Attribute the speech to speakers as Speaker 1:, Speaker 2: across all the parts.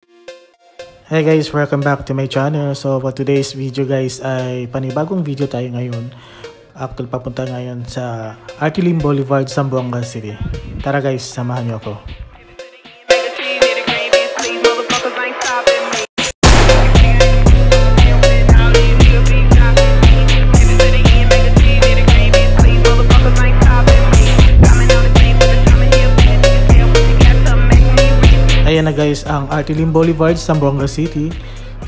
Speaker 1: Hey guys, welcome back to my channel. So for today's video guys ay panibagong video tayo ngayon. Actually papunta ngayon sa Artilim Boulevard, Zamboanga City. Tara guys, samahan niyo ako. Ayan na guys ang Artilim Boulevard, Zamboanga City.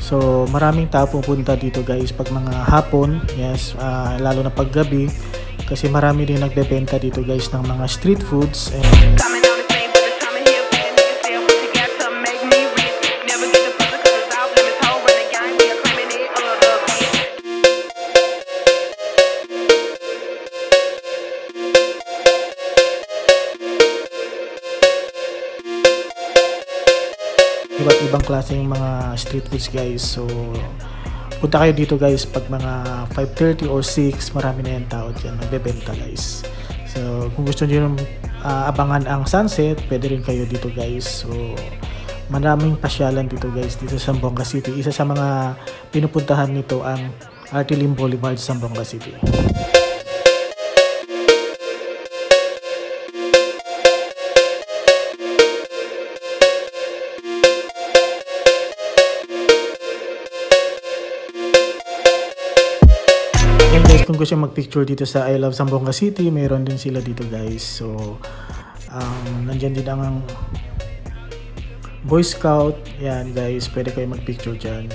Speaker 1: So maraming tao pupunta dito guys pag mga hapon, yes, lalo na pag gabi kasi marami din nagbebenta dito guys ng mga street foods. Iba't ibang klaseng mga street foods guys. So punta kayo dito guys pag mga 5:30 or 6, marami na yung tao dyan nagbebenta guys. So kung gusto nyo abangan ang sunset, pwede rin kayo dito guys. So maraming pasyalan dito guys dito sa Zamboanga City. Isa sa mga pinupuntahan nito ang Artilim Boulevard, Zamboanga City. Yan guys, kung gusto mag-picture dito sa I Love Zamboanga City, mayroon din sila dito guys. So nandyan din ang Boy Scout. Yan guys, pwede kayo mag-picture dyan.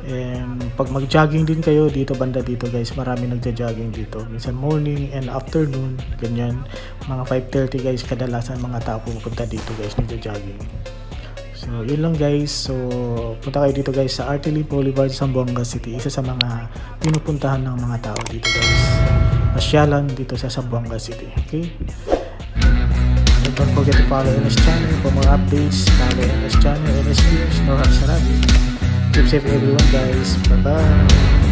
Speaker 1: And pag mag-jogging din kayo dito, banda dito guys, marami nagja-jogging dito. Minsan morning and afternoon, ganyan. Mga 5:30 guys, kadalasan mga tao pupunta dito guys, nagja-jogging. So yun lang guys. So punta kayo dito guys sa Artilim Boulevard, Zamboanga City. Isa sa mga pinupuntahan ng mga tao dito guys. Pasyalan dito sa Zamboanga City. Okay? And don't forget to follow NS channel for more updates. Follow NS channel, NS News, Norhan Sarabi. Keep safe everyone guys. Bye bye.